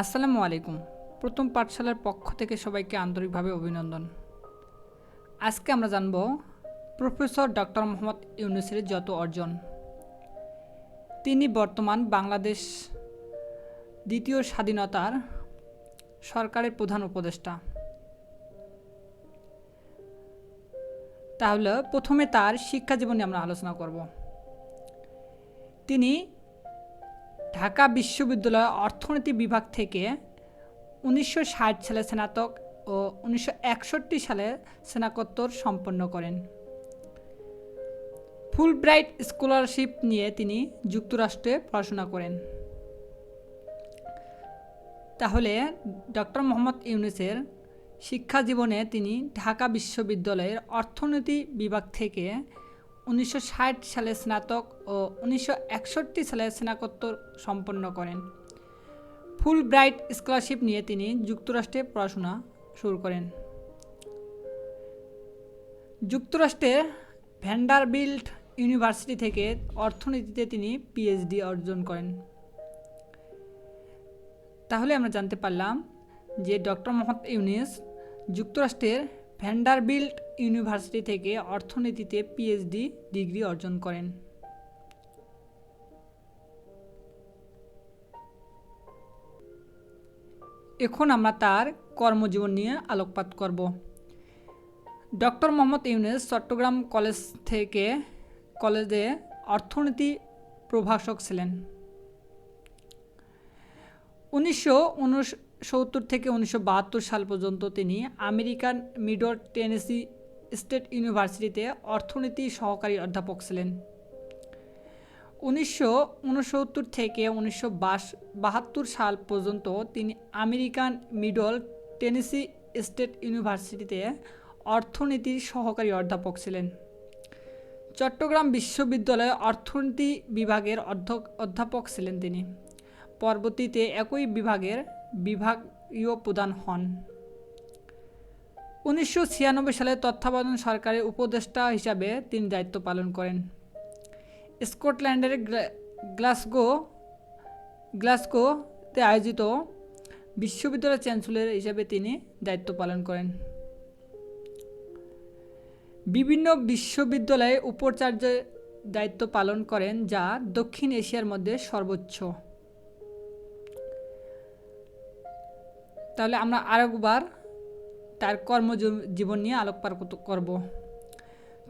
আসসালামু আলাইকুম। প্রথম পাঠশালার পক্ষ থেকে সবাইকে আন্তরিকভাবে অভিনন্দন। আজকে আমরা জানব প্রফেসর ডক্টর মোহাম্মদ ইউনূসের যত অর্জন। তিনি বর্তমান বাংলাদেশ দ্বিতীয় স্বাধীনতার সরকারের প্রধান উপদেষ্টা। তাহলে প্রথমে তার শিক্ষা জীবন নিয়ে আমরা আলোচনা করব। তিনি ঢাকা বিশ্ববিদ্যালয় অর্থনীতি বিভাগ থেকে 1960 সালে স্নাতক ও 1961 সালে স্নাতকোত্তর সম্পন্ন করেন। ফুলব্রাইট স্কলারশিপ নিয়ে তিনি যুক্তরাষ্ট্রে পড়াশোনা করেন। তাহলে ডক্টর মোহাম্মদ ইউনূসের শিক্ষা জীবনে তিনি ঢাকা বিশ্ববিদ্যালয়ের অর্থনীতি বিভাগ থেকে 1960 সালে স্নাতক ও 1961 সালে স্নাতকোত্তর সম্পন্ন করেন। ফুলব্রাইট স্কলারশিপ নিয়ে তিনি যুক্তরাষ্ট্রে পড়াশোনা শুরু করেন। যুক্তরাষ্ট্রের ভ্যান্ডারবিল্ট ইউনিভার্সিটি থেকে অর্থনীতিতে তিনি পিএইচডি অর্জন করেন। তাহলে আমরা জানতে পারলাম যে ডক্টর মোহাম্মদ ইউনূস যুক্তরাষ্ট্রের ভ্যান্ডারবিল্ট ইউনিভার্সিটি থেকে অর্থনীতিতে পিএইচডি ডিগ্রি অর্জন করেন। এখন আমরা তার কর্মজীবন নিয়ে আলোকপাত করব। ডক্টর মোহাম্মদ ইউনূস চট্টগ্রাম কলেজে অর্থনীতি প্রভাষক ছিলেন। 1969 থেকে 1972 সাল পর্যন্ত তিনি আমেরিকান মিডল টেনেসি স্টেট ইউনিভার্সিটিতে অর্থনীতি সহকারী অধ্যাপক ছিলেন। 1969 থেকে 1972 সাল পর্যন্ত তিনি আমেরিকান মিডল টেনেসি স্টেট ইউনিভার্সিটিতে অর্থনীতির সহকারী অধ্যাপক ছিলেন। চট্টগ্রাম বিশ্ববিদ্যালয়ে অর্থনীতি বিভাগের অধ্যাপক ছিলেন তিনি। পরবর্তীতে একই বিভাগের বিভাগীয় প্রধান হন। 1996 সালে তত্ত্বাবধায়ক সরকারের উপদেষ্টা হিসাবে তিনি দায়িত্ব পালন করেন। স্কটল্যান্ডের গ্লাসগোতে আয়োজিত বিশ্ববিদ্যালয়ের চ্যান্সেলর হিসাবে তিনি দায়িত্ব পালন করেন। বিভিন্ন বিশ্ববিদ্যালয়ে উপাচার্যের দায়িত্ব পালন করেন, যা দক্ষিণ এশিয়ার মধ্যে সর্বোচ্চ। তাহলে আমরা আরেকবার তার কর্মজীবন নিয়ে আলোকপাত করব।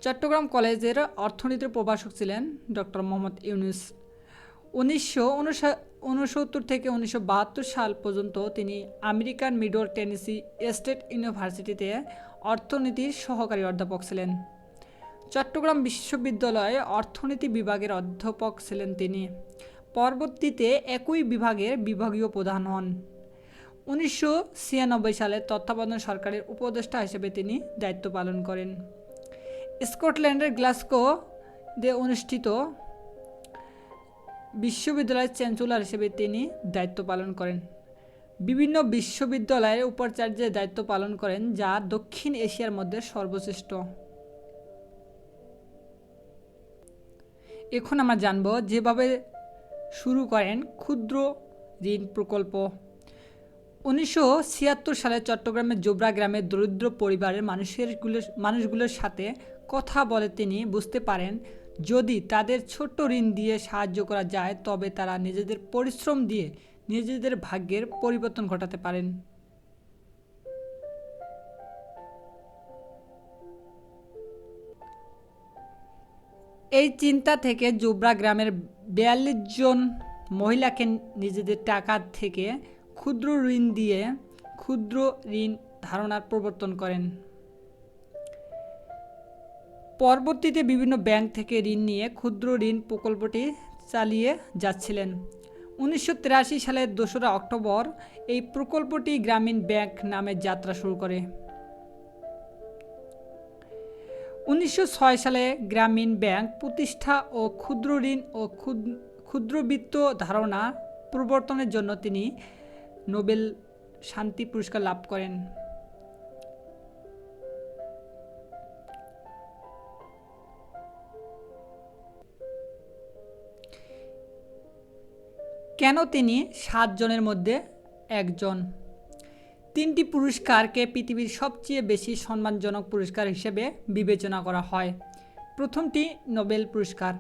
চট্টগ্রাম কলেজের অর্থনীতির প্রভাষক ছিলেন ডক্টর মোহাম্মদ ইউনূস। 1969 থেকে 1972 সাল পর্যন্ত তিনি আমেরিকান মিডল টেনেসি স্টেট ইউনিভার্সিটিতে অর্থনীতির সহকারী অধ্যাপক ছিলেন। চট্টগ্রাম বিশ্ববিদ্যালয়ে অর্থনীতি বিভাগের অধ্যাপক ছিলেন তিনি। পরবর্তীতে একই বিভাগের বিভাগীয় প্রধান হন। 1996 সালে তত্ত্বাবধায়ক সরকারের উপদেষ্টা হিসেবে তিনি দায়িত্ব পালন করেন। স্কটল্যান্ডের গ্লাসগোতে অনুষ্ঠিত বিশ্ববিদ্যালয়ের চ্যান্সেলর হিসেবে তিনি দায়িত্ব পালন করেন। বিভিন্ন বিশ্ববিদ্যালয়ের উপাচার্যের দায়িত্ব পালন করেন, যা দক্ষিণ এশিয়ার মধ্যে সর্বশ্রেষ্ঠ। এখন আমরা জানব যেভাবে শুরু করেন ক্ষুদ্র ঋণ প্রকল্প। 1976 সালে চট্টগ্রামের জোবরা গ্রামের দরিদ্র পরিবারের মানুষগুলোর সাথে কথা বলে তিনি বুঝতে পারেন, যদি তাদের ছোট্ট ঋণ দিয়ে সাহায্য করা যায় তবে তারা নিজেদের পরিশ্রম দিয়ে নিজেদের ভাগ্যের পরিবর্তন ঘটাতে পারেন। এই চিন্তা থেকে জোবরা গ্রামের 42 জন মহিলাকে নিজেদের টাকা থেকে ক্ষুদ্র ঋণ ধারণার প্রবর্তন করেন। পরবর্তীতে বিভিন্ন ব্যাংক থেকে ঋণ নিয়ে ক্ষুদ্র ঋণ প্রকল্পটি চালিয়ে যাচ্ছিলেন। 1983 সালের 2রা অক্টোবর এই প্রকল্পটি গ্রামীণ ব্যাংক নামে যাত্রা শুরু করে। 1906 সালে গ্রামীণ ব্যাংক প্রতিষ্ঠা ও ক্ষুদ্র ঋণ ও ক্ষুদ্রবিত্ত ধারণা প্রবর্তনের জন্য তিনি নোবেল শান্তি পুরস্কার লাভ করেন। কেন তিনি 7 জনের মধ্যে একজন। তিনটি পুরস্কারকে পৃথিবীর সবচেয়ে বেশি সম্মানজনক পুরস্কার হিসেবে বিবেচনা করা হয়। প্রথমটি নোবেল পুরস্কার,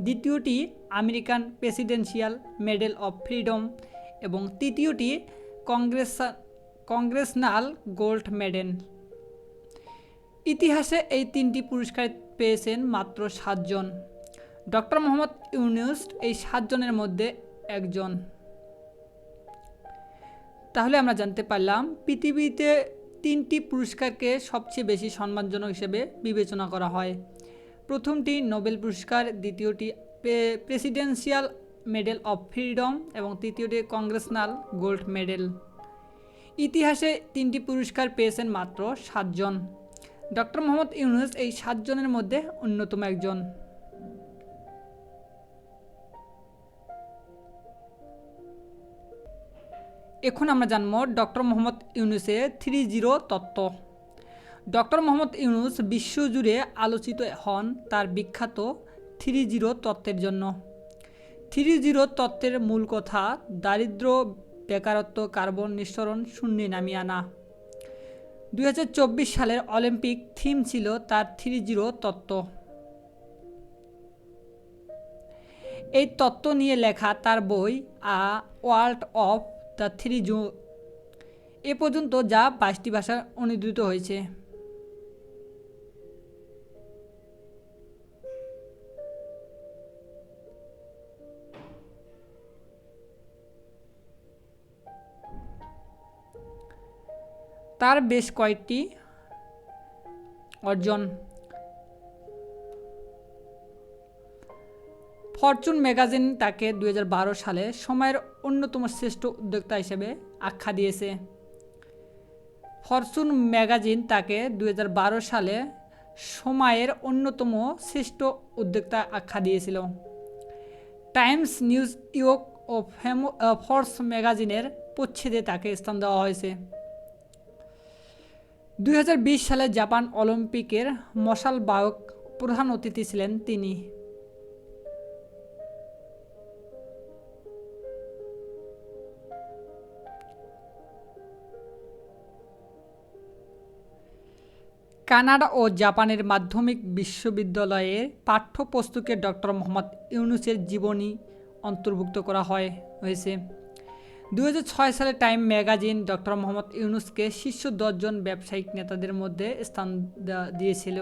দ্বিতীয়টি American presidential medal of freedom এবং তৃতীয়টি কংগ্রেসনাল গোল্ড মেডেল। ইতিহাসে এই তিনটি পুরস্কার পেয়েছেন মাত্র 7 জন। ডক্টর মোহাম্মদ ইউনূস এই 7 জনের মধ্যে একজন। তাহলে আমরা জানতে পারলাম পৃথিবীতে তিনটি পুরস্কারকে সবচেয়ে বেশি সম্মানজনক হিসেবে বিবেচনা করা হয়। প্রথমটি নোবেল পুরস্কার, দ্বিতীয়টি প্রেসিডেন্সিয়াল মেডেল অফ ফ্রিডম এবং তৃতীয়টি কংগ্রেসনাল গোল্ড মেডেল। ইতিহাসে তিনটি পুরস্কার পেয়েছেন মাত্র 7 জন। ডক্টর মোহাম্মদ ইউনূস এই 7 জনের মধ্যে অন্যতম একজন। এখন আমরা জানব ডক্টর মোহাম্মদ ইউনূসের 3-0 তত্ত্ব। ডক্টর মোহাম্মদ ইউনূস বিশ্বজুড়ে আলোচিত হন তার বিখ্যাত 3-0 তত্ত্বের জন্য। 3-0 তত্ত্বের মূল কথা দারিদ্র্য, বেকারত্ব, কার্বন নিঃসরণ শূন্যে নামিয়ে আনা। 2024 সালের অলিম্পিক থিম ছিল তার 3-0 তত্ত্ব। এই তত্ত্ব নিয়ে লেখা তার বই আ ওয়ার্ল্ড অফ দ্য 3 এ পর্যন্ত যা 22টি ভাষায় অনুদিত হয়েছে। তার বেশ কয়েকটি অর্জন। ফরচুন ম্যাগাজিন তাকে 2012 সালে সময়ের অন্যতম শ্রেষ্ঠ উদ্যোক্তা হিসেবে আখ্যা দিয়েছে। ফরচুন ম্যাগাজিন তাকে 2012 সালে সময়ের অন্যতম শ্রেষ্ঠ উদ্যোক্তা আখ্যা দিয়েছিল। টাইমস নিউজ ইয়র্ক ও ফোর্বস ম্যাগাজিনের প্রচ্ছদে তাকে স্থান দেওয়া হয়েছে। 2020 সালে জাপান অলিম্পিকের মশাল বাহক প্রধান অতিথি ছিলেন তিনি। কানাডা ও জাপানের মাধ্যমিক বিশ্ববিদ্যালয়ের পাঠ্যপুস্তকে ডক্টর মোহাম্মদ ইউনূসের জীবনী অন্তর্ভুক্ত করা হয়েছে। 2006 সালে টাইম ম্যাগাজিন ডক্টর মোহাম্মদ ইউনূসকে শীর্ষ 10 জন ব্যবসায়িক নেতাদের মধ্যে স্থান দিয়েছিল।